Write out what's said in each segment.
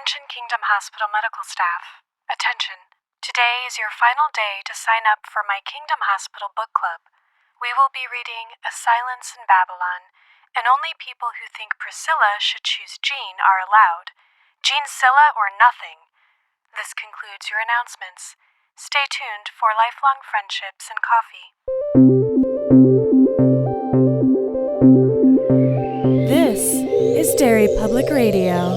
Attention Kingdom Hospital medical staff. Attention. Today is your final day to sign up for my Kingdom Hospital book club. We will be reading A Silence in Babylon, and only people who think Priscilla should choose Jean are allowed. Jean Scylla or nothing. This concludes your announcements. Stay tuned for lifelong friendships and coffee. This is Derry Public Radio.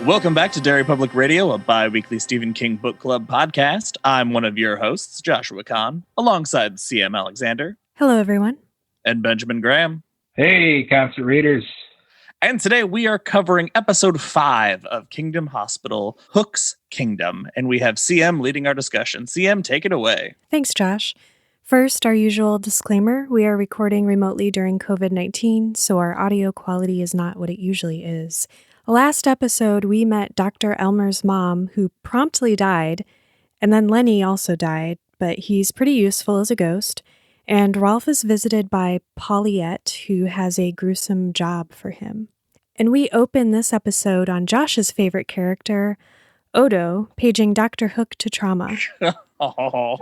Welcome back to Derry Public Radio, a bi-weekly Stephen King book club podcast. I'm one of your hosts, Joshua Kahn, alongside CM Alexander. Hello, everyone. And Benjamin Graham. Hey, concert readers. And today we are covering episode 5 of Kingdom Hospital, Hook's Kingdom. And we have CM leading our discussion. CM, take it away. Thanks, Josh. First, our usual disclaimer. We are recording remotely during COVID-19, so our audio quality is not what it usually is. Last episode, we met Dr. Elmer's mom, who promptly died, and then Lenny also died, but he's pretty useful as a ghost. And Rolf is visited by Paulette, who has a gruesome job for him. And we open this episode on Josh's favorite character, Odo, paging Dr. Hook to trauma. Otto?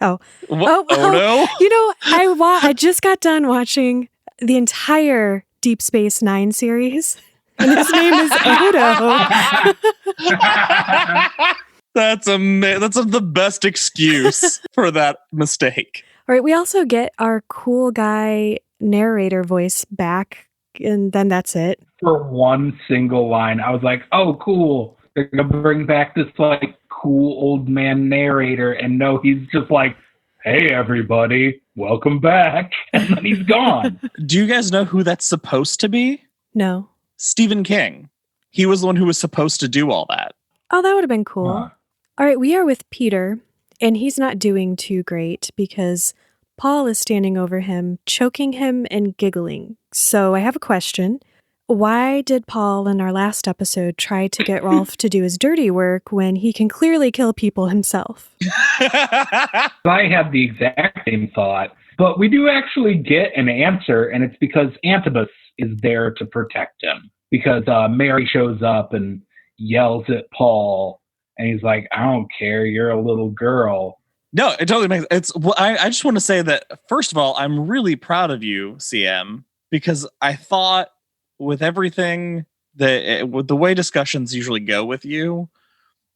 Odo? You know, I just got done watching the entire Deep Space Nine series. And his name is Odo. That's the best excuse for that mistake. All right, we also get our cool guy narrator voice back, and then that's it. For one single line, I was like, oh, cool. They're going to bring back this, cool old man narrator. And no, he's just like, hey, everybody, welcome back. And then he's gone. Do you guys know who that's supposed to be? No. Stephen King. He was the one who was supposed to do all that. Oh, that would have been cool. All right, we are with Peter, and he's not doing too great because Paul is standing over him, choking him and giggling. So I have a question. Why did Paul in our last episode try to get Rolf to do his dirty work when he can clearly kill people himself? I had the exact same thought, but we do actually get an answer, and it's because Antibus is there to protect him. Because Mary shows up and yells at Paul, and he's like, I don't care, you're a little girl. No, it totally makes sense. I just want to say that, first of all, I'm really proud of you, CM, because I thought with everything with the way discussions usually go with you,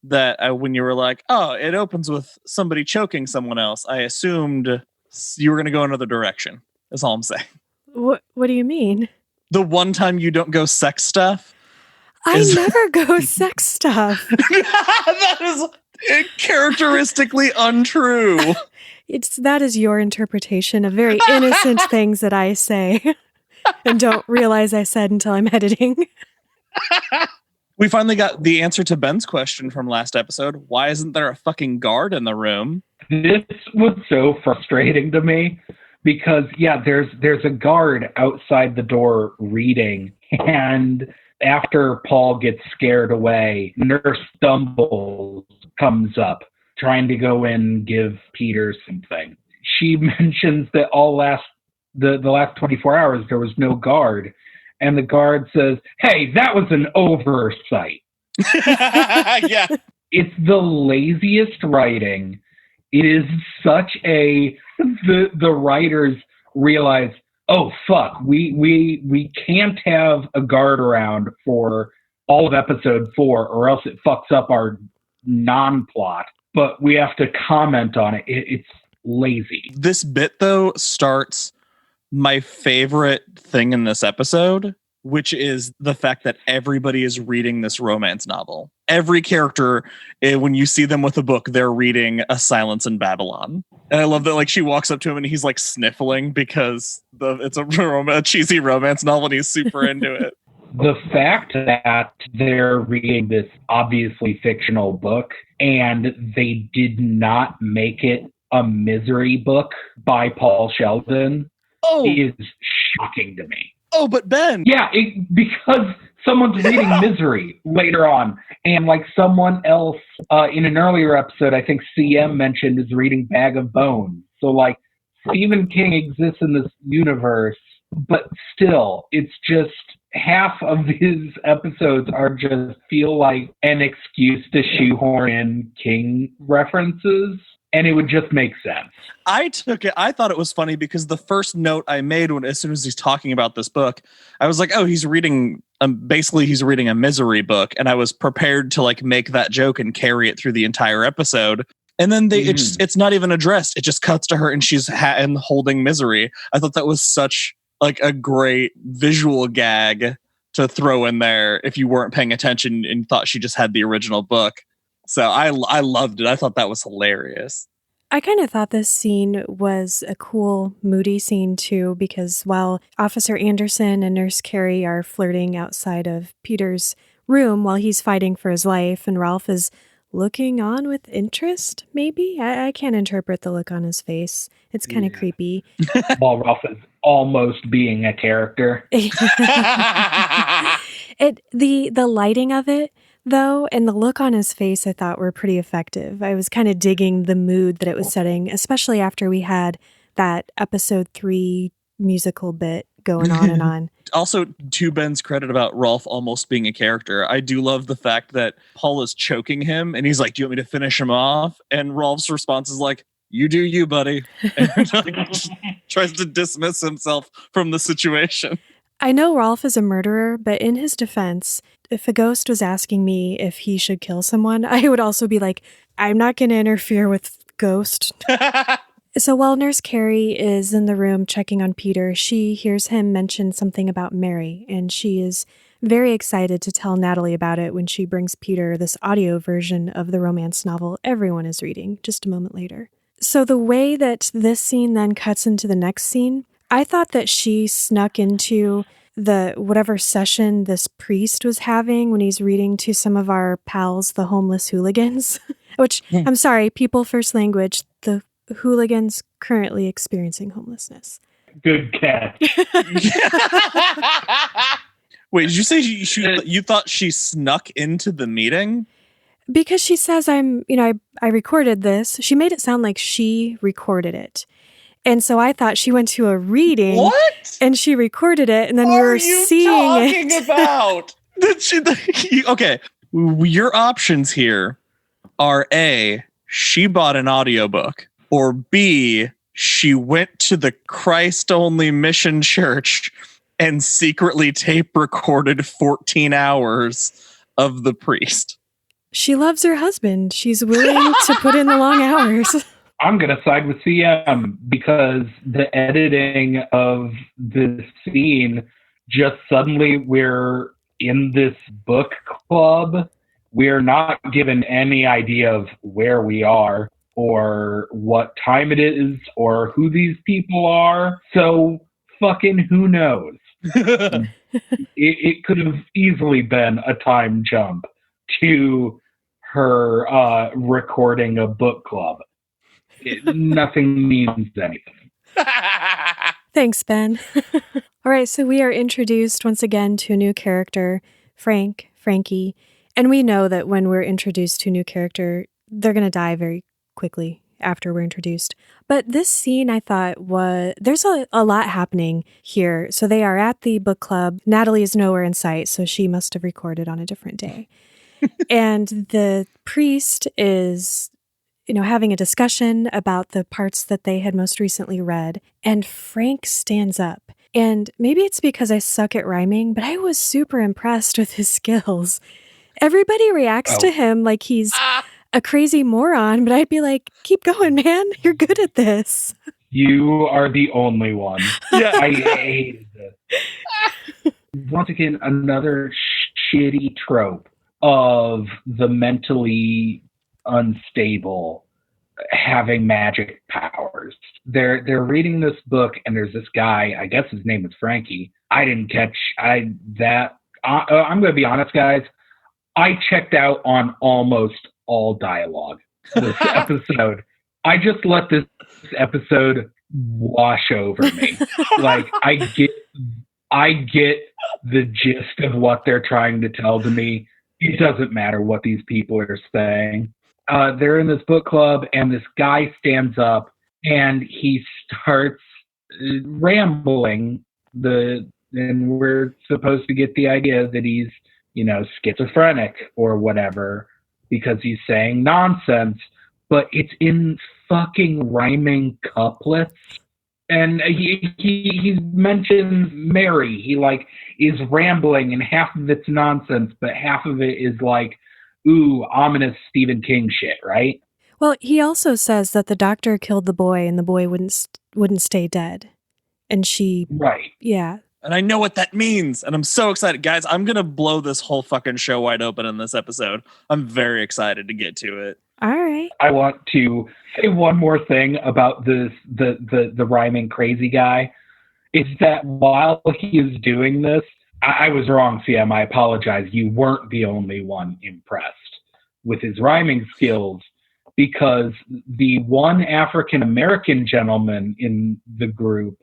that when you were like, oh, it opens with somebody choking someone else, I assumed you were going to go another direction. That's all I'm saying. What do you mean? The one time you don't go sex stuff. I never go sex stuff. That is characteristically untrue. That is your interpretation of very innocent things that I say and don't realize I said until I'm editing. We finally got the answer to Ben's question from last episode. Why isn't there a fucking guard in the room? This was so frustrating to me. Because, there's a guard outside the door reading, and after Paul gets scared away, Nurse Stumbles comes up, trying to go in and give Peter something. She mentions that the last 24 hours there was no guard, and the guard says, hey, that was an oversight. Yeah. It's the laziest writing. It is such the writers realize, oh fuck, we can't have a guard around for all of episode 4 or else it fucks up our non-plot, but we have to comment on it. It's lazy. This bit though starts my favorite thing in this episode, which is the fact that everybody is reading this romance novel. Every character, when you see them with a book, they're reading A Silence in Babylon. And I love that, she walks up to him and he's sniffling because it's a cheesy romance novel and he's super into it. The fact that they're reading this obviously fictional book and they did not make it a misery book by Paul Sheldon is shocking to me. Oh, but Ben. Yeah, because someone's reading Misery later on. And someone else in an earlier episode, I think CM mentioned, is reading Bag of Bones. So Stephen King exists in this universe, but still, it's just half of his episodes are just feel like an excuse to shoehorn in King references, and it would just make sense. I thought it was funny because the first note I made as soon as he's talking about this book, I was like, oh, he's reading a misery book. And I was prepared to like make that joke and carry it through the entire episode. And then it's not even addressed. It just cuts to her and she's holding misery. I thought that was such like a great visual gag to throw in there if you weren't paying attention and thought she just had the original book. So I loved it. I thought that was hilarious. I kind of thought this scene was a cool, moody scene too, because while Officer Anderson and Nurse Carey are flirting outside of Peter's room while he's fighting for his life, and Ralph is looking on with interest, maybe? I can't interpret the look on his face. It's kind of creepy. While Ralph is almost being a character. The lighting of it, though, and the look on his face, I thought were pretty effective. I was kind of digging the mood that it was setting, especially after we had that episode 3 musical bit going on and on. Also, to Ben's credit about Rolf almost being a character, I do love the fact that Paul is choking him and he's like, do you want me to finish him off? And Rolf's response is like, you do you, buddy. And like, tries to dismiss himself from the situation. I know Rolf is a murderer, but in his defense, if a ghost was asking me if he should kill someone, I would also be like, I'm not going to interfere with ghost. So while Nurse Carey is in the room checking on Peter, she hears him mention something about Mary, and she is very excited to tell Natalie about it when she brings Peter this audio version of the romance novel everyone is reading just a moment later. So the way that this scene then cuts into the next scene, I thought that she snuck into the whatever session this priest was having when he's reading to some of our pals, the homeless hooligans, which, I'm sorry, people first language, the hooligans currently experiencing homelessness. Good catch. Wait, did you say you thought she snuck into the meeting? Because she says I recorded this. She made it sound like she recorded it. And so I thought she went to a reading. What? And she recorded it, and then we were seeing it. About? Okay, your options here are A, she bought an audiobook, or B, she went to the Christ-only mission church and secretly tape recorded 14 hours of the priest. She loves her husband. She's willing to put in the long hours. I'm going to side with CM because the editing of this scene, just suddenly we're in this book club. We're not given any idea of where we are or what time it is or who these people are. So fucking who knows? It could have easily been a time jump to her recording a book club. Nothing means anything. Thanks, Ben. All right, so we are introduced once again to a new character, Frankie. And we know that when we're introduced to a new character, they're going to die very quickly after we're introduced. But this scene, I thought, there's a lot happening here. So they are at the book club. Natalie is nowhere in sight, so she must have recorded on a different day. And the priest is having a discussion about the parts that they had most recently read. And Frank stands up. And maybe it's because I suck at rhyming, but I was super impressed with his skills. Everybody reacts to him like he's a crazy moron, but I'd be like, keep going, man. You're good at this. You are the only one. Yeah. I hated this. Once again, another shitty trope of the mentally unstable having magic powers. They're reading this book and there's this guy, I guess his name is Frankie. I didn't catch I'm going to be honest, guys. I checked out on almost all dialogue this episode. I just let this episode wash over me. Like I get the gist of what they're trying to tell to me. It doesn't matter what these people are saying. They're in this book club, and this guy stands up and he starts rambling, and we're supposed to get the idea that he's, schizophrenic or whatever, because he's saying nonsense, but it's in fucking rhyming couplets. And he mentions Mary. He is rambling, and half of it's nonsense, but half of it is ooh, ominous Stephen King shit, right? Well, he also says that the doctor killed the boy, and the boy wouldn't stay dead, and she, right, yeah. And I know what that means, and I'm so excited, guys. I'm gonna blow this whole fucking show wide open in this episode. I'm very excited to get to it. All right. I want to say one more thing about the rhyming crazy guy. Is that while he is doing this, I was wrong, CM. I apologize. You weren't the only one impressed with his rhyming skills, because the one African American gentleman in the group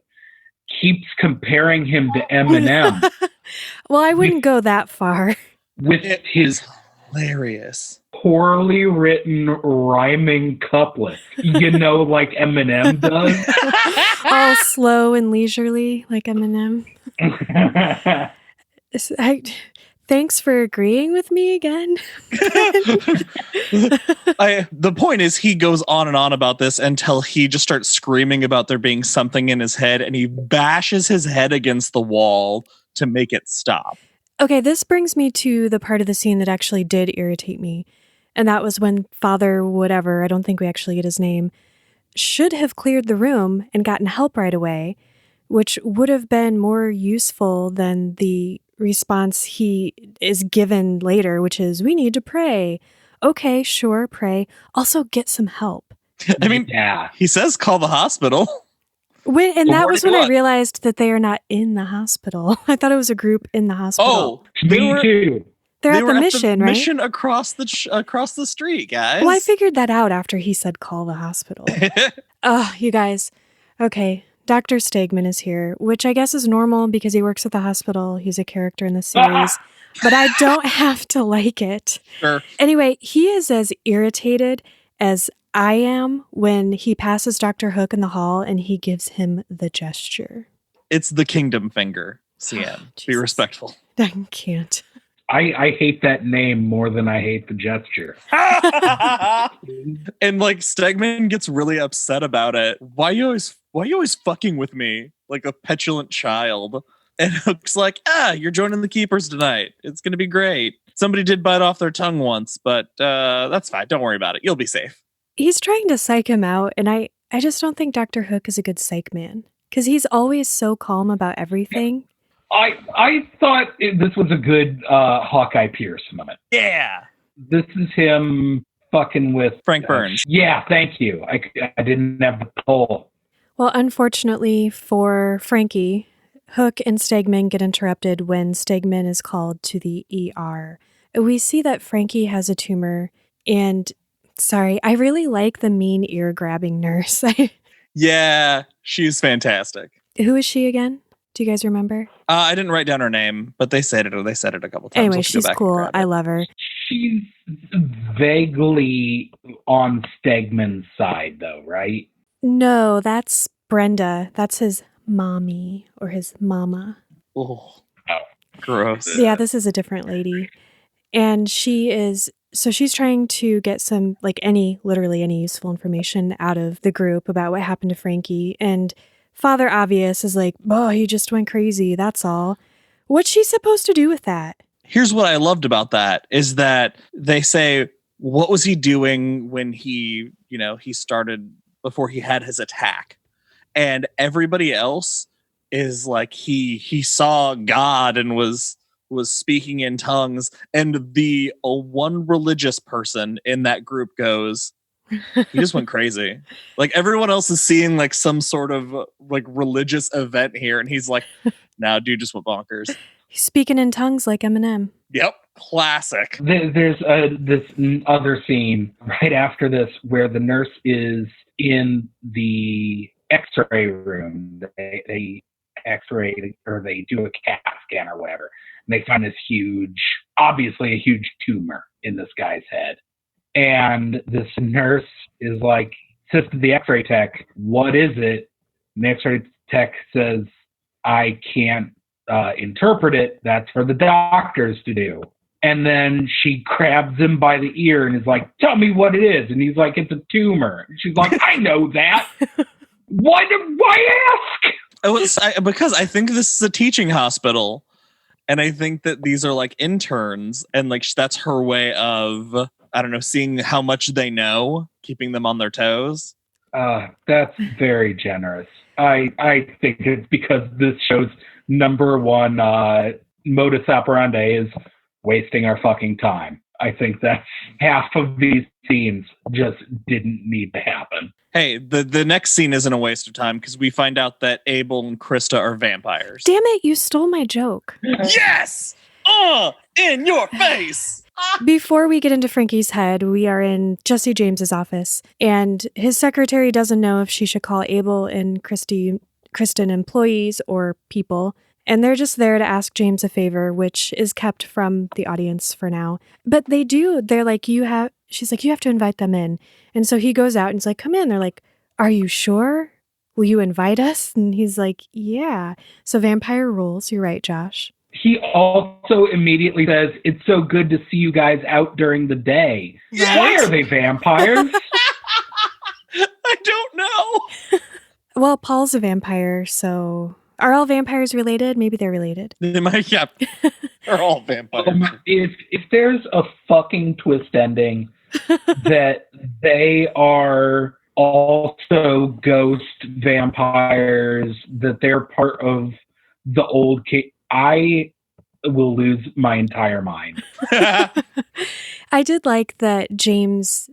keeps comparing him to Eminem. Well, I wouldn't go that far. With his hilarious, poorly written rhyming couplet, like Eminem does. All slow and leisurely, like Eminem. Thanks for agreeing with me again. The point is, he goes on and on about this until he just starts screaming about there being something in his head, and he bashes his head against the wall to make it stop. Okay, this brings me to the part of the scene that actually did irritate me. And that was when Father whatever, I don't think we actually get his name, should have cleared the room and gotten help right away, which would have been more useful than the response he is given later, which is, we need to pray. Okay, sure, pray. Also get some help. I mean, yeah. He says call the hospital. That was when I realized that they are not in the hospital. I thought it was a group in the hospital. Oh, me too. They're at the mission, right? Mission across the street, guys. Well, I figured that out after he said call the hospital. Oh, you guys. Okay, Dr. Stegman is here, which I guess is normal because he works at the hospital. He's a character in the series. But I don't have to like it. Sure. Anyway, he is as irritated as I am when he passes Dr. Hook in the hall and he gives him the gesture. It's the kingdom finger, CM. Be respectful. I can't. I hate that name more than I hate the gesture. And Stegman gets really upset about it. Why you always fucking with me like a petulant child? And Hook's like, you're joining the Keepers tonight. It's gonna be great. Somebody did bite off their tongue once, but that's fine. Don't worry about it. You'll be safe. He's trying to psych him out, and I just don't think Dr. Hook is a good psych man, because he's always so calm about everything. I thought this was a good Hawkeye Pierce moment. Yeah. This is him fucking with Frank Burns. Yeah, thank you. I didn't have the poll. Well, unfortunately for Frankie, Hook and Stegman get interrupted when Stegman is called to the ER. We see that Frankie has a tumor, and sorry, I really like the mean ear-grabbing nurse. Yeah, she's fantastic. Who is she again? Do you guys remember? I didn't write down her name, but they said it a couple times. Anyway, she's cool. I love her. She's vaguely on Stegman's side, though, right? No, that's Brenda. That's his mommy or his mama. Oh, gross. Yeah, this is a different lady. And she's trying to get some, literally any useful information out of the group about what happened to Frankie. And Father Obvious is like, oh, he just went crazy. That's all. What's she supposed to do with that? Here's what I loved about that is that they say, what was he doing when he started before he had his attack? And everybody else is like, he saw God and was speaking in tongues. And the one religious person in that group goes, he just went crazy. Everyone else is seeing some sort of religious event here. And he's like, nah, dude just went bonkers. He's speaking in tongues like Eminem. Yep. Classic. There's this other scene right after this where the nurse is in the x-ray room. They x-ray or they do a CAT scan or whatever. And they find this obviously a huge tumor in this guy's head. And this nurse is like, says to the x-ray tech, what is it? And the x-ray tech says, I can't interpret it. That's for the doctors to do. And then she grabs him by the ear and is like, tell me what it is. And he's like, it's a tumor. And she's like, I know that. Why ask? Because I think this is a teaching hospital. And I think that these are like interns. And like that's her way of, I don't know, seeing how much they know, keeping them on their toes. That's very generous. I think it's because this show's number one modus operandi is wasting our fucking time. I think that half of these scenes just didn't need to happen. Hey, the next scene isn't a waste of time because we find out that Abel and Krista are vampires. Damn it, you stole my joke. Yes! In your face! Before we get into Frankie's head, we are in Jesse James's office, and his secretary doesn't know if she should call Abel and Kristen employees or people, and they're just there to ask James a favor, which is kept from the audience for now. But they do. They're like, she's like, you have to invite them in. And so he goes out and he's like, come in. They're like, are you sure? Will you invite us? And he's like, yeah. So vampire rules. You're right, Josh. He also immediately says, it's so good to see you guys out during the day. Yes! Why are they vampires? I don't know. Well, Paul's a vampire, so are all vampires related? Maybe they're related. They might, yeah. They're all vampires. If there's a fucking twist ending that they are also ghost vampires, that they're part of the old I will lose my entire mind. I did like that James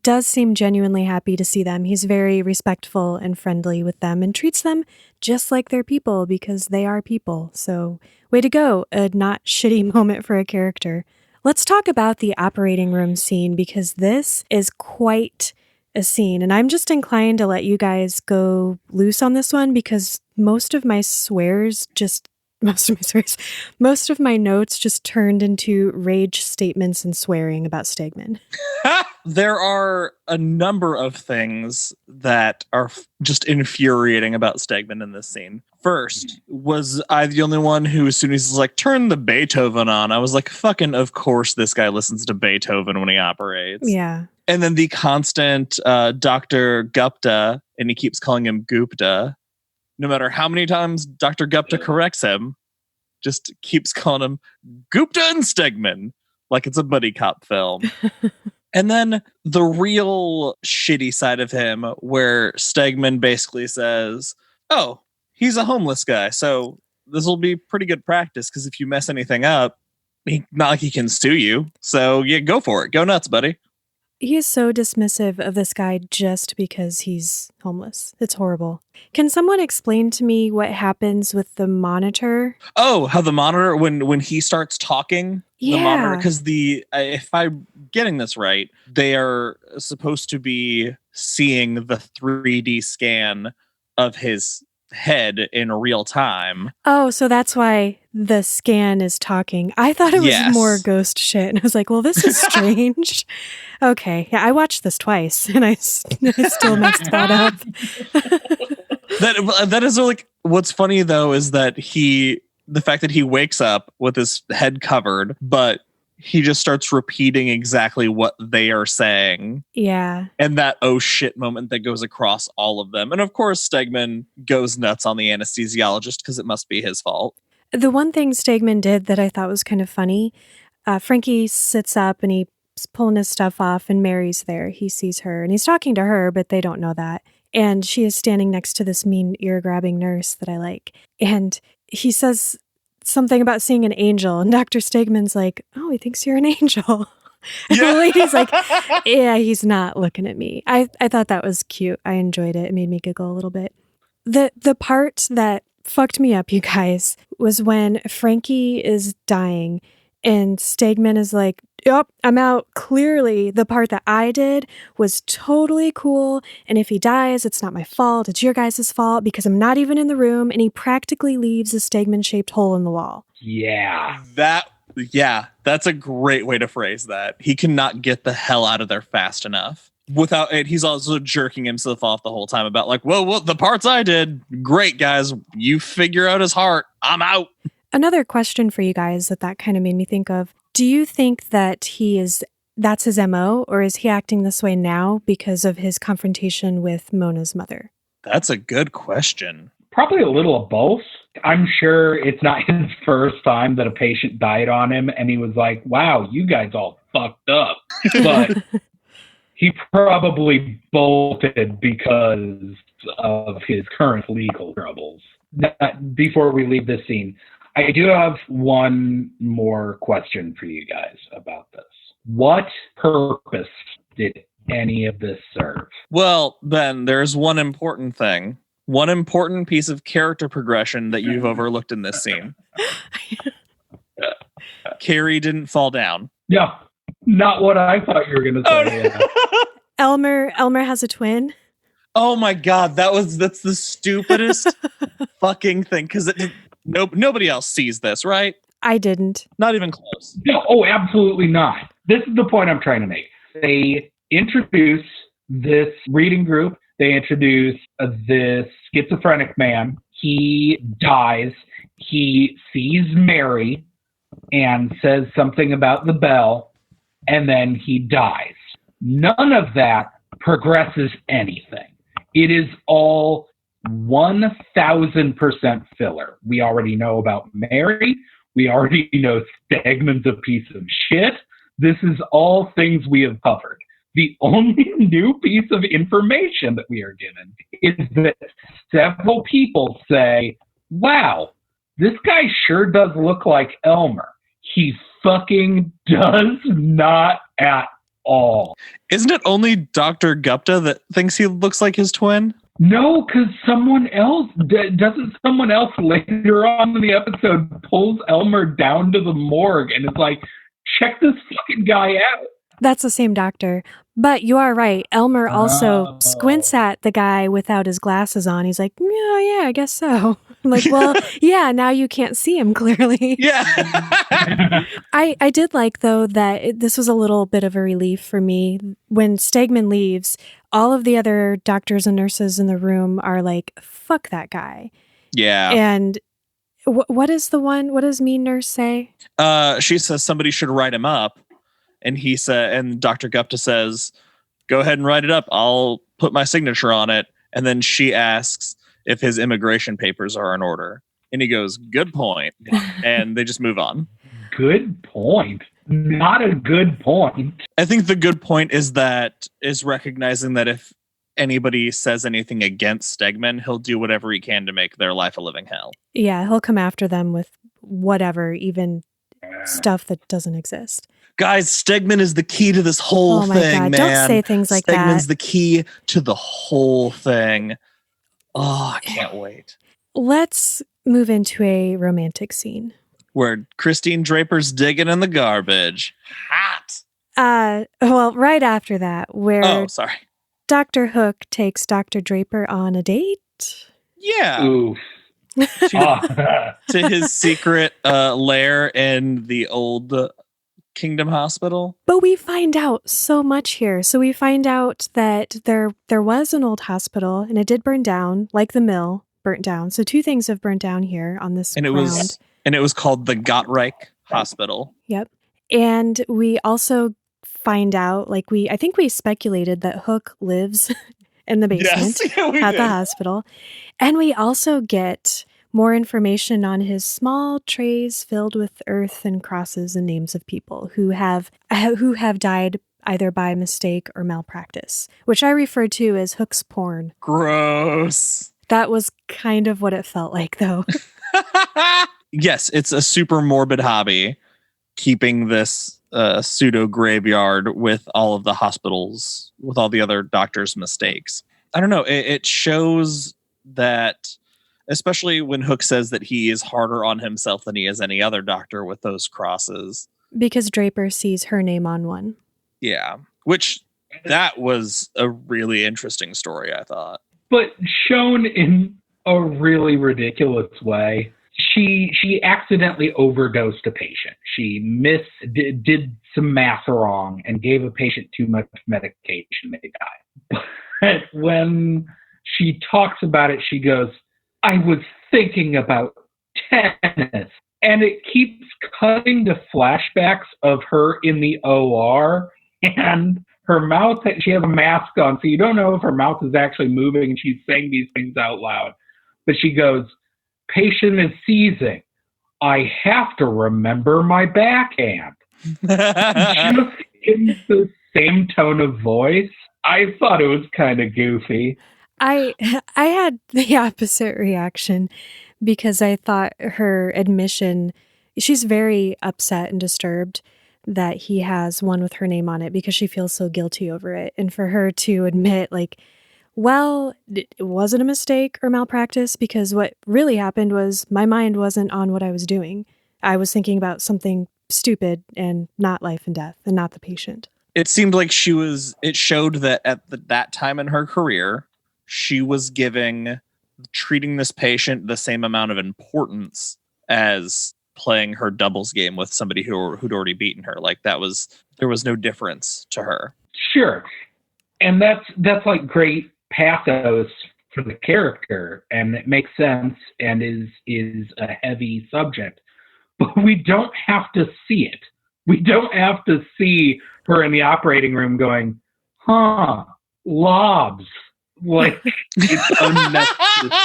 does seem genuinely happy to see them. He's very respectful and friendly with them and treats them just like they're people because they are people. So way to go. A not shitty moment for a character. Let's talk about the operating room scene because this is quite a scene. And I'm just inclined to let you guys go loose on this one because most of my notes just turned into rage statements and swearing about Stegman. There are a number of things that are just infuriating about Stegman in this scene. First, was I the only one who, as soon as he's like, turn the Beethoven on, I was like, fucking, of course this guy listens to Beethoven when he operates. Yeah. And then the constant Dr. Gupta, and he keeps calling him Gupta. No matter how many times Dr. Gupta corrects him, just keeps calling him Gupta and Stegman like it's a buddy cop film. And then the real shitty side of him where Stegman basically says, oh, he's a homeless guy, so this will be pretty good practice because if you mess anything up, not like he can sue you. So yeah, go for it. Go nuts, buddy. He is so dismissive of this guy just because he's homeless. It's horrible. Can someone explain to me what happens with the monitor? Oh, how the monitor, when he starts talking, yeah. The monitor, because if I'm getting this right, they are supposed to be seeing the 3D scan of his head in real time. Oh, so that's why the scan is talking. I thought it was more ghost shit. And I was like, well, this is strange. Okay. Yeah, I watched this twice and I still messed that up. That is like, what's funny though, is that the fact that he wakes up with his head covered, but he just starts repeating exactly what they are saying. Yeah. And that oh shit moment that goes across all of them. And of course, Stegman goes nuts on the anesthesiologist because it must be his fault. The one thing Stegman did that I thought was kind of funny, Frankie sits up and he's pulling his stuff off and Mary's there. He sees her and he's talking to her, but they don't know that. And she is standing next to this mean ear-grabbing nurse that I like. And he says something about seeing an angel, and Dr. Stegman's like, oh, he thinks you're an angel. And the lady's like, yeah, he's not looking at me. I thought that was cute. I enjoyed it. It made me giggle a little bit. The part that fucked me up, you guys, was when Frankie is dying and Stegman is like, yep, I'm out. Clearly, the part that I did was totally cool. And if he dies, it's not my fault. It's your guys' fault because I'm not even in the room. And he practically leaves a Stegman-shaped hole in the wall. Yeah. That's a great way to phrase that. He cannot get the hell out of there fast enough. Without it, he's also jerking himself off the whole time about like, well, the parts I did, great guys. You figure out his heart. I'm out. Another question for you guys that kind of made me think of. Do you think that that's his MO, or is he acting this way now because of his confrontation with Mona's mother? That's a good question. Probably a little of both. I'm sure it's not his first time that a patient died on him and he was like, wow, you guys all fucked up. But he probably bolted because of his current legal troubles. Before we leave this scene, I do have one more question for you guys about this. What purpose did any of this serve? Well, Ben, there's one important thing. One important piece of character progression that you've overlooked in this scene. Carrie didn't fall down. Yeah, not what I thought you were going to say. Oh, no. Elmer has a twin. Oh my God, that's the stupidest fucking thing, because nobody else sees this, right? I didn't. Not even close. No, absolutely not. This is the point I'm trying to make. They introduce this reading group. They introduce this schizophrenic man. He dies. He sees Mary and says something about the bell, and then he dies. None of that progresses anything. It is all 1,000% filler. We already know about Mary. We already know Stegman's a piece of shit. This is all things we have covered. The only new piece of information that we are given is that several people say, wow, this guy sure does look like Elmer. He fucking does not at all. Isn't it only Dr. Gupta that thinks he looks like his twin? No, because someone else later on in the episode pulls Elmer down to the morgue and is like, check this fucking guy out. That's the same doctor. But you are right. Elmer also squints at the guy without his glasses on. He's like, yeah, I guess so. I'm like, well, yeah, now you can't see him clearly. Yeah. I did like, though, that this was a little bit of a relief for me. When Stegman leaves, all of the other doctors and nurses in the room are like, fuck that guy. Yeah. And what does Mean Nurse say? She says somebody should write him up. And and Dr. Gupta says, go ahead and write it up. I'll put my signature on it. And then she asks if his immigration papers are in order. And he goes, good point. And they just move on. Good point. Not a good point. I think the good point is recognizing that if anybody says anything against Stegman, he'll do whatever he can to make their life a living hell. Yeah, he'll come after them with whatever, even stuff that doesn't exist. Guys, Stegman is the key to this whole thing, God. man. Don't say things like that. Stegman's the key to the whole thing. Oh, I can't wait. Let's move into a romantic scene. Where Christine Draper's digging in the garbage. Hot. Well, right after that, where sorry. Dr. Hook takes Dr. Draper on a date. Yeah. Oof. To his secret lair in the old Kingdom Hospital. But we find out so much here. So we find out that there was an old hospital and it did burn down, like the mill burnt down. So two things have burnt down here on this ground. And it was called the Gottreich Hospital. Yep. And we also find out, I think we speculated that Hook lives in the basement at the hospital. And we also get more information on his small trays filled with earth and crosses and names of people who have died either by mistake or malpractice, which I refer to as Hook's porn. Gross. That was kind of what it felt like, though. Yes, it's a super morbid hobby, keeping this pseudo graveyard with all of the hospitals, with all the other doctors' mistakes. I don't know. It shows that, especially when Hook says that he is harder on himself than he is any other doctor with those crosses. Because Draper sees her name on one. Yeah, which that was a really interesting story, I thought. But shown in a really ridiculous way. She accidentally overdosed a patient. She did some math wrong and gave a patient too much medication. They died. But when she talks about it, she goes, "I was thinking about tennis." And it keeps cutting to flashbacks of her in the OR, and her mouth, she has a mask on, so you don't know if her mouth is actually moving and she's saying these things out loud. But she goes, "Patient is seizing. I have to remember my backhand." Just in the same tone of voice. I thought it was kind of goofy. I had the opposite reaction because I thought her admission, she's very upset and disturbed that he has one with her name on it because she feels so guilty over it. And for her to admit, like, well, was it a mistake or malpractice? Because what really happened was my mind wasn't on what I was doing. I was thinking about something stupid and not life and death and not the patient. It seemed like it showed that at that time in her career, she was treating this patient the same amount of importance as playing her doubles game with somebody who'd already beaten her. Like there was no difference to her. Sure. And that's like great pathos for the character, and it makes sense and is a heavy subject. But we don't have to see it. We don't have to see her in the operating room going, lobs. Like, it's unnecessary.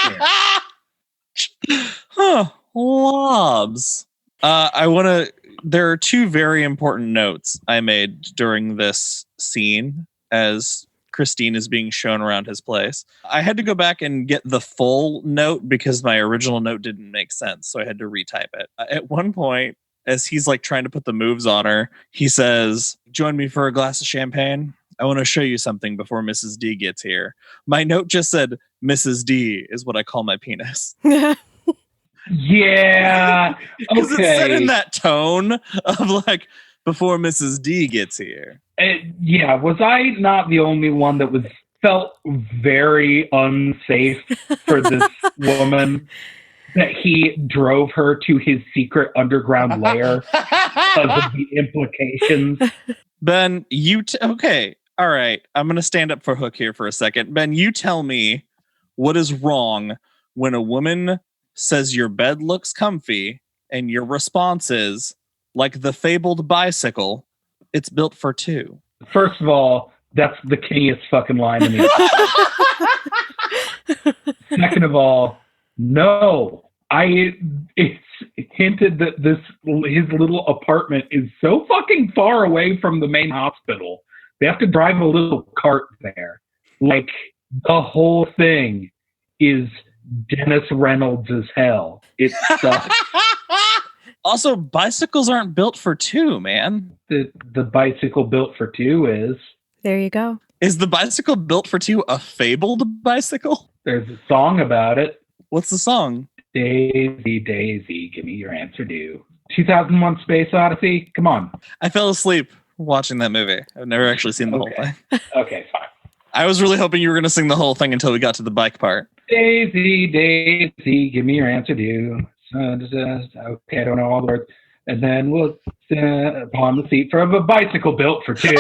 Lobs. There are two very important notes I made during this scene as Christine is being shown around his place. I had to go back and get the full note because my original note didn't make sense, so I had to retype it. At one point, as he's like trying to put the moves on her, he says, "Join me for a glass of champagne. I want to show you something before Mrs. D gets here." My note just said, "Mrs. D is what I call my penis." Yeah. Because Okay. it's said in that tone of like, "Before Mrs. D gets here." Yeah. Was I not the only one that felt very unsafe for this woman? That he drove her to his secret underground lair because of the implications. Ben, okay. All right. I'm going to stand up for Hook here for a second. Ben, you tell me what is wrong when a woman says your bed looks comfy and your response is, like the fabled bicycle, it's built for two. First of all, that's the kingiest fucking line in the episode. Second of all, no. It's hinted that his little apartment is so fucking far away from the main hospital. They have to drive a little cart there. Like, the whole thing is Dennis Reynolds as hell. It sucks. Also, bicycles aren't built for two, man. The bicycle built for two is. There you go. Is the bicycle built for two a fabled bicycle? There's a song about it. What's the song? Daisy, Daisy, give me your answer due. 2001 Space Odyssey? Come on. I fell asleep watching that movie. I've never actually seen the whole thing. Okay, fine. I was really hoping you were going to sing the whole thing until we got to the bike part. Daisy, Daisy, give me your answer due. Okay, I don't know all the words. And then we'll sit upon the seat from a bicycle built for two.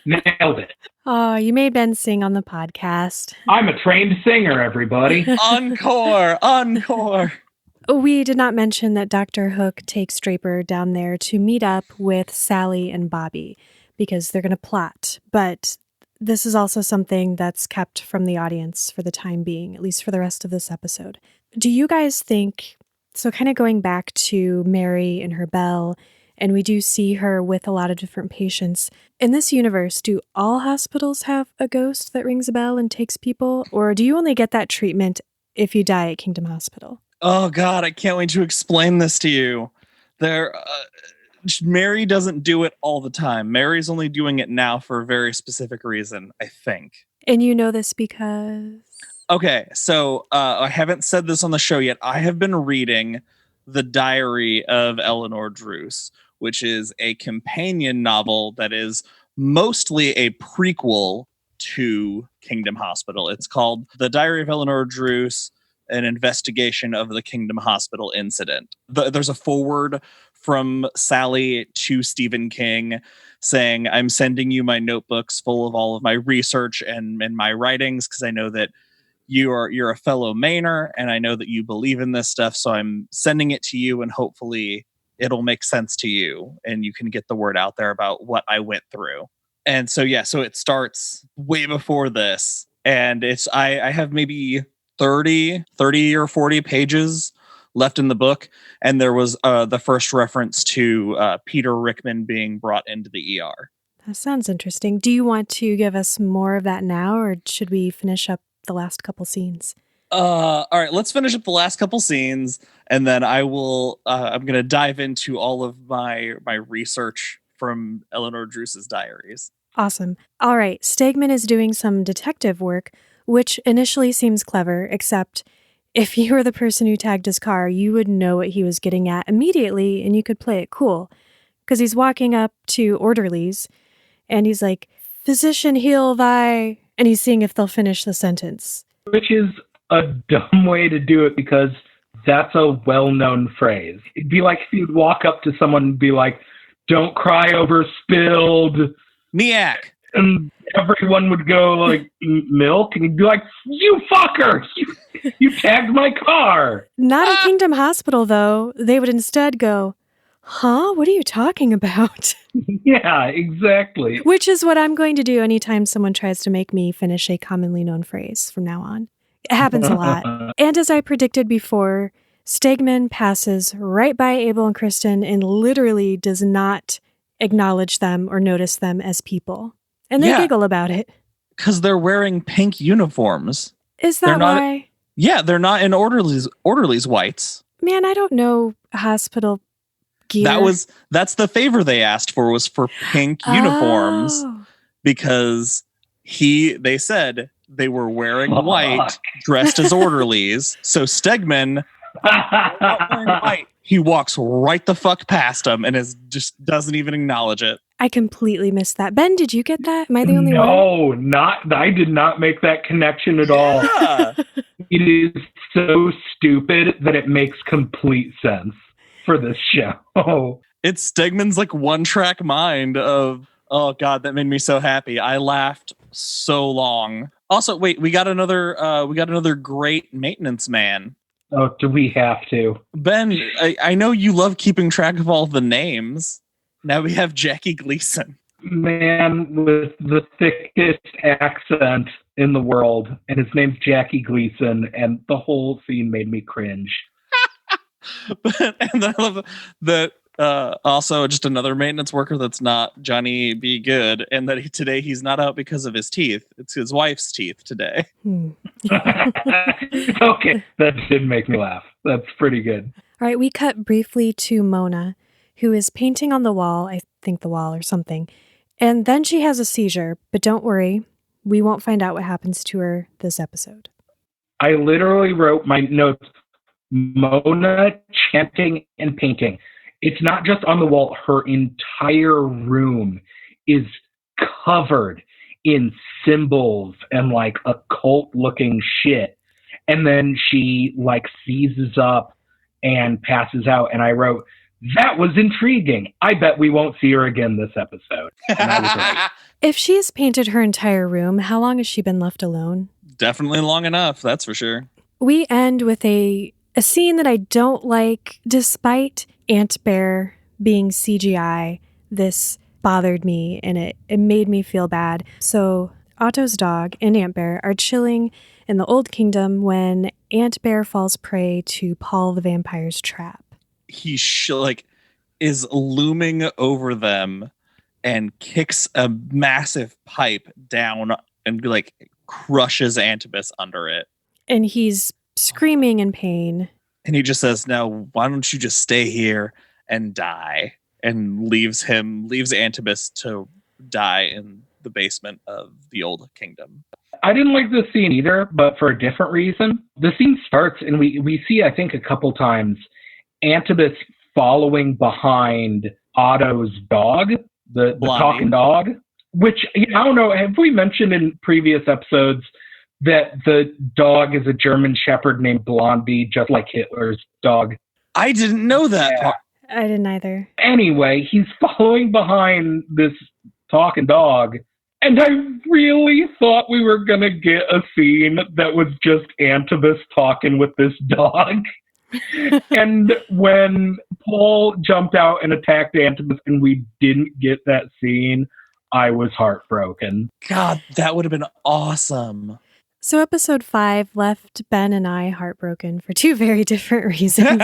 Nailed it. Oh, you made Ben sing on the podcast. I'm a trained singer, everybody. Encore! Encore! We did not mention that Dr. Hook takes Draper down there to meet up with Sally and Bobby because they're going to plot. But this is also something that's kept from the audience for the time being, at least for the rest of this episode. Do you guys think, so kind of going back to Mary and her bell, and we do see her with a lot of different patients. In this universe, do all hospitals have a ghost that rings a bell and takes people? Or do you only get that treatment if you die at Kingdom Hospital? Oh, God, I can't wait to explain this to you. Mary doesn't do it all the time. Mary's only doing it now for a very specific reason, I think. And you know this because... Okay, so I haven't said this on the show yet. I have been reading The Diary of Eleanor Druse, which is a companion novel that is mostly a prequel to Kingdom Hospital. It's called The Diary of Eleanor Druse, an investigation of the Kingdom Hospital incident. There's a forward from Sally to Stephen King saying, I'm sending you my notebooks full of all of my research and my writings, because I know that you're a fellow Mainer, and I know that you believe in this stuff, so I'm sending it to you, and hopefully it'll make sense to you, and you can get the word out there about what I went through. And so, so it starts way before this, and I have maybe 30 or 40 pages left in the book, and there was the first reference to Peter Rickman being brought into the ER. That sounds interesting. Do you want to give us more of that now, or should we finish up the last couple scenes? All right, let's finish up the last couple scenes, and then I will. I'm going to dive into all of my research from Eleanor Druse's diaries. Awesome. All right, Stegman is doing some detective work, which initially seems clever, except if you were the person who tagged his car, you would know what he was getting at immediately, and you could play it cool. Because he's walking up to orderlies, and he's like, "Physician, heal thy," and he's seeing if they'll finish the sentence. Which is a dumb way to do it, because that's a well-known phrase. It'd be like if you'd walk up to someone and be like, "Don't cry over spilled Miak," and everyone would go like, "Milk," and you'd be like, "You fucker! You tagged my car!" Not a Kingdom Hospital, though. They would instead go, "Huh? What are you talking about?" Yeah, exactly. Which is what I'm going to do anytime someone tries to make me finish a commonly known phrase from now on. It happens a lot. And as I predicted before, Stegman passes right by Abel and Kristen and literally does not acknowledge them or notice them as people. And they giggle about it. Because they're wearing pink uniforms. Is that why? Yeah, they're not in orderlies whites. Man, I don't know hospital gear. That's the favor they asked for, was for pink uniforms, because they said they were wearing white, dressed as orderlies. So Stegman, not wearing white, he walks right the fuck past them and just doesn't even acknowledge it. I completely missed that. Ben, did you get that? Am I the only one? No, I did not make that connection at all. It is so stupid that it makes complete sense for this show. It's Stegman's like one-track mind of, oh god, that made me so happy. I laughed so long. Also, wait, we got another great maintenance man. Oh, do we have to? Ben, I know you love keeping track of all the names. Now we have Jackie Gleason. Man with the thickest accent in the world, and his name's Jackie Gleason, and the whole scene made me cringe. And I love that also just another maintenance worker that's not Johnny B. Good, and that today he's not out because of his teeth. It's his wife's teeth today. Okay, that did make me laugh. That's pretty good. All right, we cut briefly to Mona, who is painting on the wall, I think the wall or something, and then she has a seizure, but don't worry, we won't find out what happens to her this episode. I literally wrote my notes, Mona chanting and painting. It's not just on the wall. Her entire room is covered in symbols and like occult looking shit. And then she like seizes up and passes out. And I wrote, that was intriguing. I bet we won't see her again this episode. And I was right. If she's painted her entire room, how long has she been left alone? Definitely long enough, that's for sure. We end with a scene that I don't like. Despite Aunt Bear being CGI, this bothered me and it made me feel bad. So Otto's dog and Aunt Bear are chilling in the Old Kingdom when Aunt Bear falls prey to Paul the vampire's trap. He is looming over them and kicks a massive pipe down and like crushes Antibus under it. And he's screaming in pain. And he just says, "Now, why don't you just stay here and die?" And leaves Antibus to die in the basement of the Old Kingdom. I didn't like this scene either, but for a different reason. The scene starts and we see, I think, a couple times Antibus following behind Otto's dog, the talking dog, which, I don't know, have we mentioned in previous episodes that the dog is a German Shepherd named Blondie, just like Hitler's dog. I didn't know that Yeah. part. I didn't either. Anyway, he's following behind this talking dog, and I really thought we were going to get a scene that was just Antibus talking with this dog. And when Paul jumped out and attacked Antibus and we didn't get that scene, I was heartbroken. God, that would have been awesome. So episode 5 left Ben and I heartbroken for 2 very different reasons.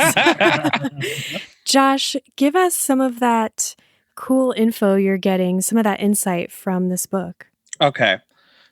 Josh, give us some of that cool info you're getting, some of that insight from this book. Okay.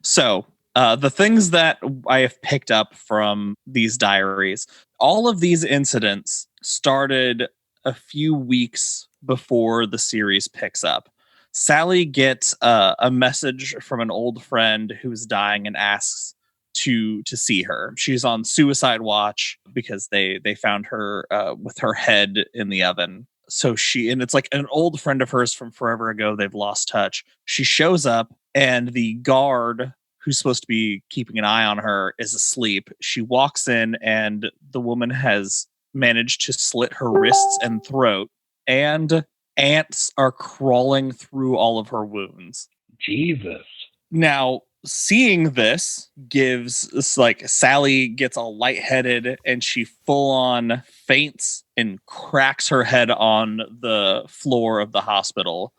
So the things that I have picked up from these diaries, all of these incidents started a few weeks before the series picks up. Sally gets a message from an old friend who's dying and asks to see her. She's on suicide watch because they found her with her head in the oven. So and it's like an old friend of hers from forever ago. They've lost touch. She shows up and the guard who's supposed to be keeping an eye on her is asleep. She walks in and the woman has managed to slit her wrists and throat, and ants are crawling through all of her wounds. Jesus. Now, seeing this gives like Sally gets all lightheaded and she full on faints and cracks her head on the floor of the hospital,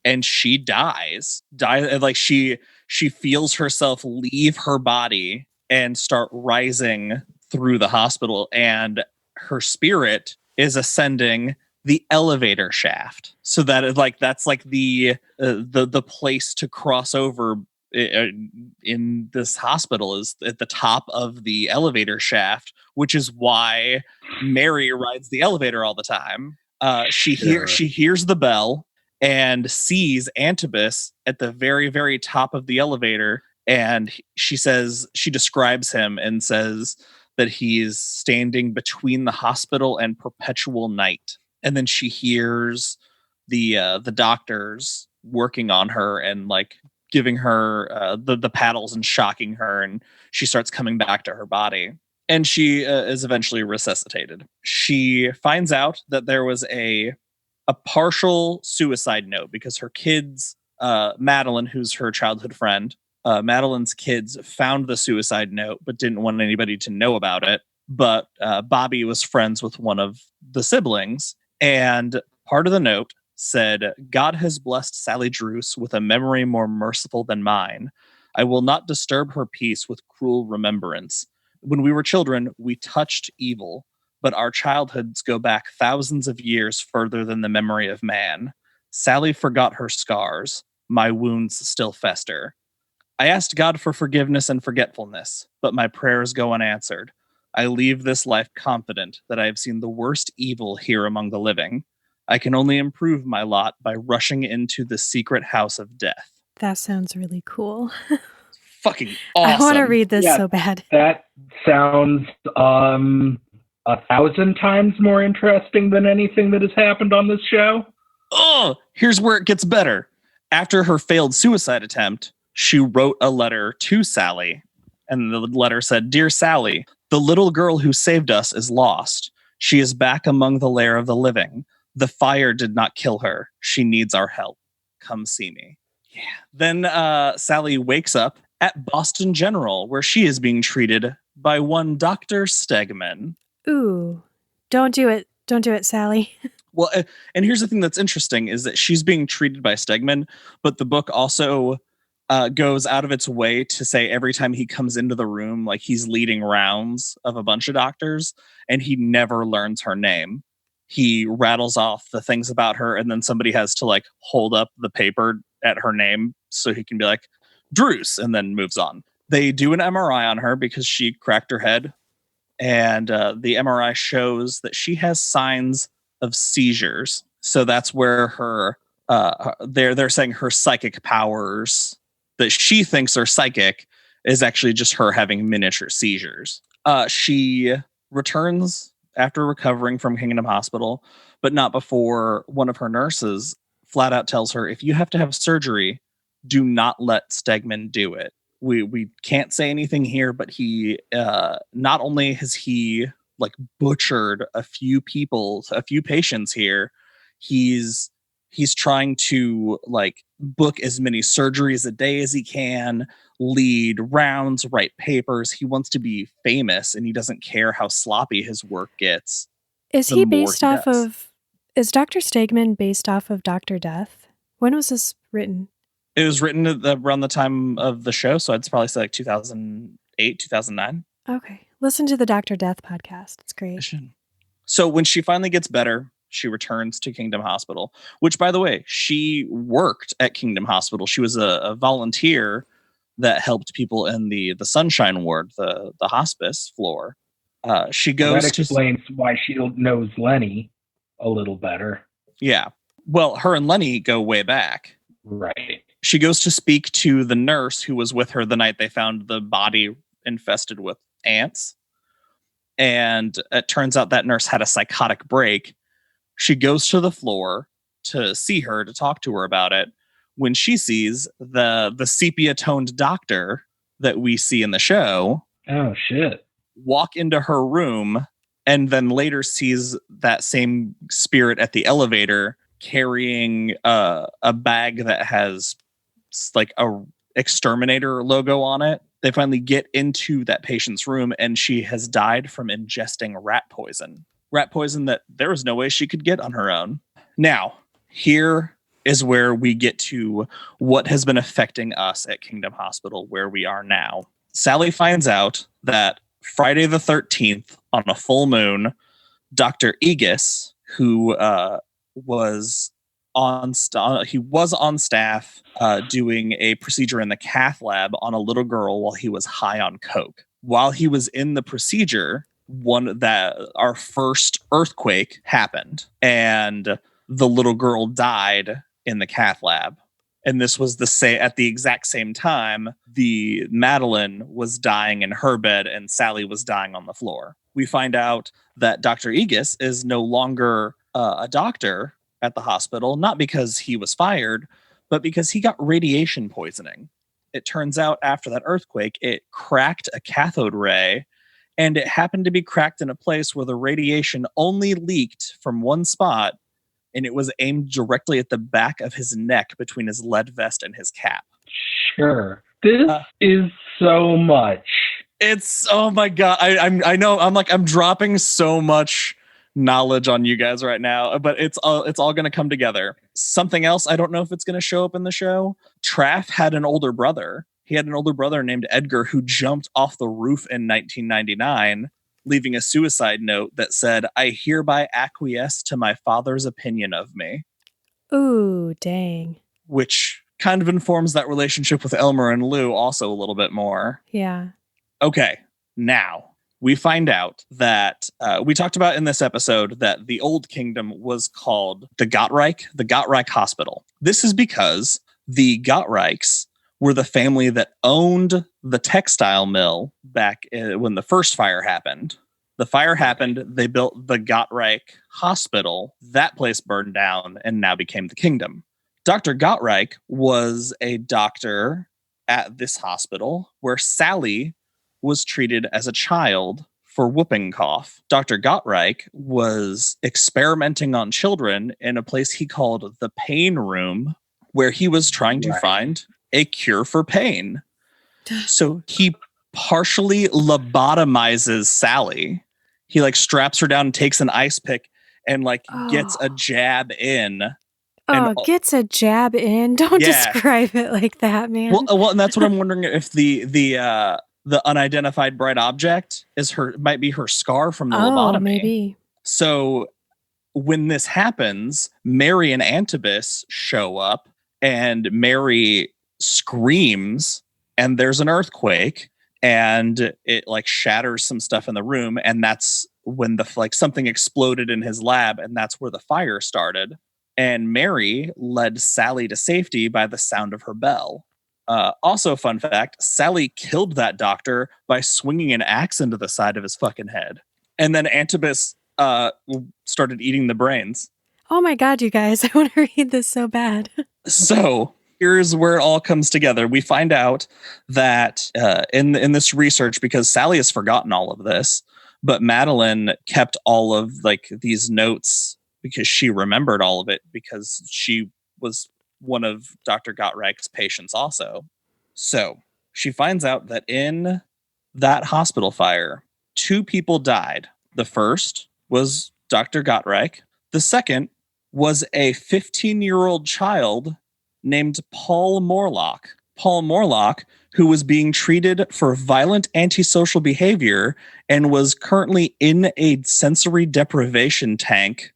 and she dies. Like she feels herself leave her body and start rising through the hospital, and her spirit is ascending the elevator shaft. So that is like that's like the place to cross over in this hospital is at the top of the elevator shaft, which is why Mary rides the elevator all the time. She hears the bell and sees Antibus at the very, very top of the elevator, and she describes him and says that he is standing between the hospital and perpetual night. And then she hears the doctors working on her and like giving her the paddles and shocking her, and she starts coming back to her body, and she is eventually resuscitated. She finds out that there was a partial suicide note because her kids, Madeline, who's her childhood friend, Madeline's kids found the suicide note but didn't want anybody to know about it. But Bobby was friends with one of the siblings, and part of the note said, "God has blessed Sally Druse with a memory more merciful than mine. I will not disturb her peace with cruel remembrance. When we were children, we touched evil, but our childhoods go back thousands of years further than the memory of man. Sally forgot her scars. My wounds still fester. I asked God for forgiveness and forgetfulness, but my prayers go unanswered. I leave this life confident that I have seen the worst evil here among the living. I can only improve my lot by rushing into the secret house of death." That sounds really cool. Fucking awesome. I want to read this so bad. That sounds 1,000 times more interesting than anything that has happened on this show. Oh, here's where it gets better. After her failed suicide attempt, she wrote a letter to Sally, and the letter said, "Dear Sally, the little girl who saved us is lost. She is back among the lair of the living. The fire did not kill her. She needs our help. Come see me." Yeah. Then Sally wakes up at Boston General, where she is being treated by one Dr. Stegman. Ooh, don't do it. Don't do it, Sally. Well, and here's the thing that's interesting is that she's being treated by Stegman, but the book also goes out of its way to say every time he comes into the room, like he's leading rounds of a bunch of doctors, and he never learns her name. He rattles off the things about her, and then somebody has to like hold up the paper at her name so he can be like, "Druse," and then moves on. They do an MRI on her because she cracked her head, and the MRI shows that she has signs of seizures. So that's where her they're saying her psychic powers that she thinks are psychic is actually just her having miniature seizures. She returns after recovering from Kingdom Hospital, but not before one of her nurses flat out tells her, if you have to have surgery, do not let Stegman do it. we can't say anything here, but he not only has he like butchered a few patients here, he's trying to like book as many surgeries a day as he can, lead rounds, write papers. He wants to be famous, and he doesn't care how sloppy his work gets. Is he based off of... Is Dr. Stegman based off of Dr. Death? When was this written? It was written around the time of the show, so I'd probably say like 2008, 2009. Okay. Listen to the Dr. Death podcast. It's great. So when she finally gets better, she returns to Kingdom Hospital, which, by the way, she worked at Kingdom Hospital. She was a volunteer that helped people in the Sunshine Ward, the hospice floor. She goes that explains why she knows Lenny a little better. Yeah. Well, her and Lenny go way back. Right. She goes to speak to the nurse who was with her the night they found the body infested with ants. And it turns out that nurse had a psychotic break. She goes to the floor to see her, to talk to her about it, when she sees the sepia-toned doctor that we see in the show. Oh, shit. Walk into her room, and then later sees that same spirit at the elevator carrying a bag that has like a exterminator logo on it. They finally get into that patient's room, and she has died from ingesting rat poison that there was no way she could get on her own. Now, here is where we get to what has been affecting us at Kingdom Hospital, where we are now. Sally finds out that Friday the 13th, on a full moon, Dr. Aegis, who was on staff doing a procedure in the cath lab on a little girl while he was high on coke. While he was in the procedure, our first earthquake happened, and the little girl died in the cath lab. And this was at the exact same time, the Madeline was dying in her bed and Sally was dying on the floor. We find out that Dr. Aegis is no longer a doctor at the hospital, not because he was fired, but because he got radiation poisoning. It turns out after that earthquake, it cracked a cathode ray, and it happened to be cracked in a place where the radiation only leaked from one spot, and it was aimed directly at the back of his neck between his lead vest and his cap. Sure. This is so much. It's, oh my God. I know I'm dropping so much knowledge on you guys right now, but it's all going to come together. Something else, I don't know if it's going to show up in the show. Traff had an older brother. He had an older brother named Edgar who jumped off the roof in 1999, leaving a suicide note that said, "I hereby acquiesce to my father's opinion of me." Ooh, dang. Which kind of informs that relationship with Elmer and Lou also a little bit more. Yeah. Okay, now we find out that we talked about in this episode that the old kingdom was called the Gottreich Hospital. This is because the Gottreichs were the family that owned the textile mill back when the first fire happened. The fire happened, they built the Gottreich Hospital. That place burned down and now became the kingdom. Dr. Gottreich was a doctor at this hospital where Sally was treated as a child for whooping cough. Dr. Gottreich was experimenting on children in a place he called the pain room, where he was trying to find a cure for pain. So he partially lobotomizes Sally. He like straps her down and takes an ice pick and gets a jab in. Gets a jab in. Don't describe it like that, man. Well, and that's what I'm wondering, if the unidentified bright object might be her scar from the lobotomy. Maybe. So when this happens, Mary and Antibus show up, and Mary screams, and there's an earthquake, and it shatters some stuff in the room, and that's when something exploded in his lab, and that's where the fire started. And Mary led Sally to safety by the sound of her bell. Also, fun fact, Sally killed that doctor by swinging an axe into the side of his fucking head. And then Antibus started eating the brains. Oh my God, you guys, I want to read this so bad. So Here's where it all comes together. We find out that in this research, because Sally has forgotten all of this, but Madeline kept all of like these notes because she remembered all of it because she was one of Dr. Gottreich's patients also. So she finds out that in that hospital fire, 2 people died. The first was Dr. Gottreich. The second was a 15-year-old child named Paul Morlock. Paul Morlock, who was being treated for violent antisocial behavior and was currently in a sensory deprivation tank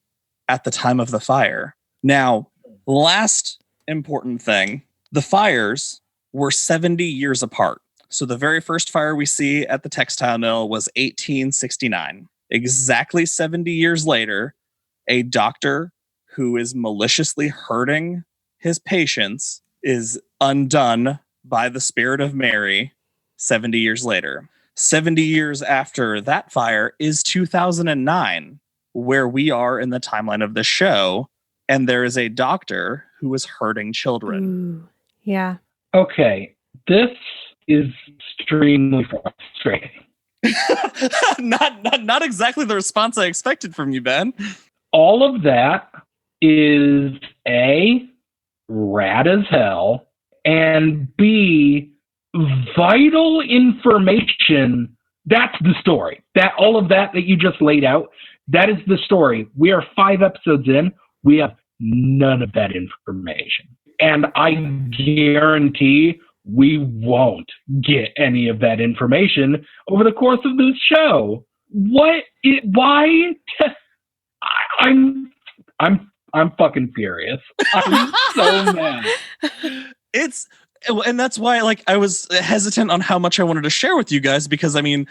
at the time of the fire. Now, last important thing, the fires were 70 years apart. So the very first fire we see at the textile mill was 1869. Exactly 70 years later, a doctor who is maliciously hurting his patients is undone by the spirit of Mary 70 years later. 70 years after that fire is 2009, where we are in the timeline of the show, and there is a doctor who is hurting children. Ooh, yeah. Okay, this is extremely frustrating. not exactly the response I expected from you, Ben. All of that is A, rad as hell, and B, vital information. That's the story. That all of that you just laid out, that is the story. We are 5 episodes in. We have none of that information. And I guarantee we won't get any of that information over the course of this show. Why? I'm fucking furious. I'm so mad. And that's why, like, I was hesitant on how much I wanted to share with you guys, because I mean,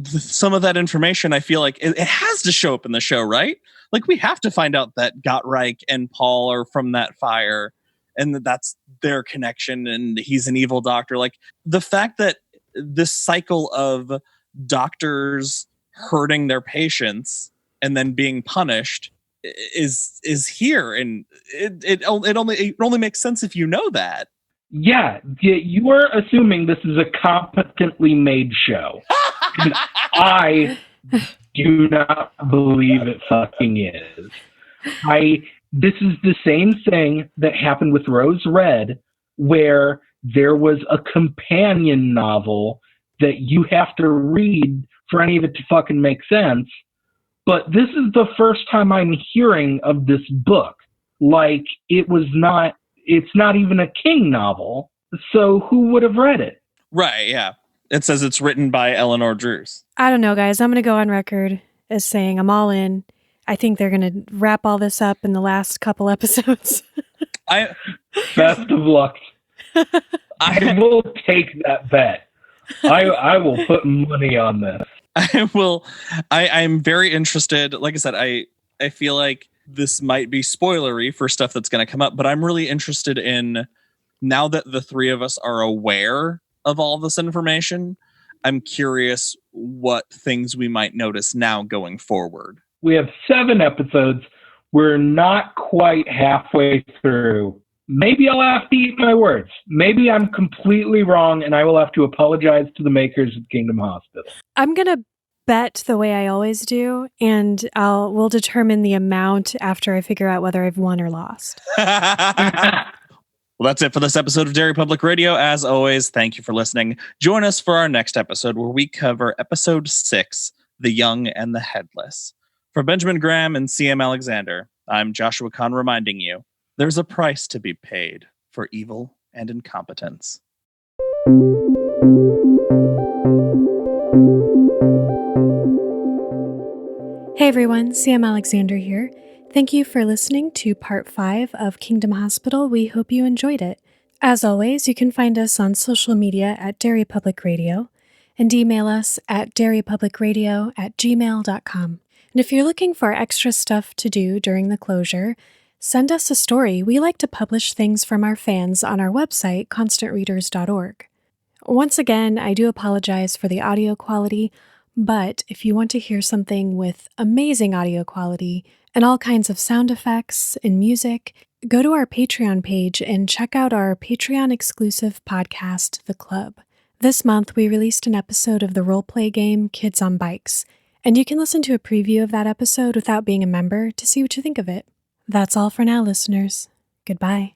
some of that information, I feel like it has to show up in the show, right? Like, we have to find out that Gottreich and Paul are from that fire, and that's their connection, and he's an evil doctor. Like, the fact that this cycle of doctors hurting their patients and then being punished is here, and it only makes sense if you know that. Yeah, you are assuming this is a competently made show. And I do not believe it fucking is. This is the same thing that happened with Rose Red, where there was a companion novel that you have to read for any of it to fucking make sense. But this is the first time I'm hearing of this book. Like, it's not even a King novel, so who would have read it? Right, yeah. It says it's written by Eleanor Druse. I don't know, guys. I'm going to go on record as saying I'm all in. I think they're going to wrap all this up in the last couple episodes. Best of luck. I will take that bet. I will put money on this. I'm very interested. Like I said, I feel like this might be spoilery for stuff that's going to come up, but I'm really interested in, now that the 3 of us are aware of all this information, I'm curious what things we might notice now going forward. We have 7 episodes. We're not quite halfway through. Maybe I'll have to eat my words. Maybe I'm completely wrong, and I will have to apologize to the makers of Kingdom Hospital. I'm going to bet the way I always do, and we'll determine the amount after I figure out whether I've won or lost. Well, that's it for this episode of Derry Public Radio. As always, thank you for listening. Join us for our next episode, where we cover episode 6, The Young and the Headless. For Benjamin Graham and CM Alexander, I'm Joshua Kahn, reminding you, there's a price to be paid for evil and incompetence. Hey everyone, Sam Alexander here. Thank you for listening to part 5 of Kingdom Hospital. We hope you enjoyed it. As always, you can find us on social media at Derry Public Radio and email us at derrypublicradio@gmail.com. And if you're looking for extra stuff to do during the closure, send us a story. We like to publish things from our fans on our website, constantreaders.org. Once again, I do apologize for the audio quality, but if you want to hear something with amazing audio quality and all kinds of sound effects and music, go to our Patreon page and check out our Patreon-exclusive podcast, The Club. This month, we released an episode of the roleplay game Kids on Bikes, and you can listen to a preview of that episode without being a member to see what you think of it. That's all for now, listeners. Goodbye.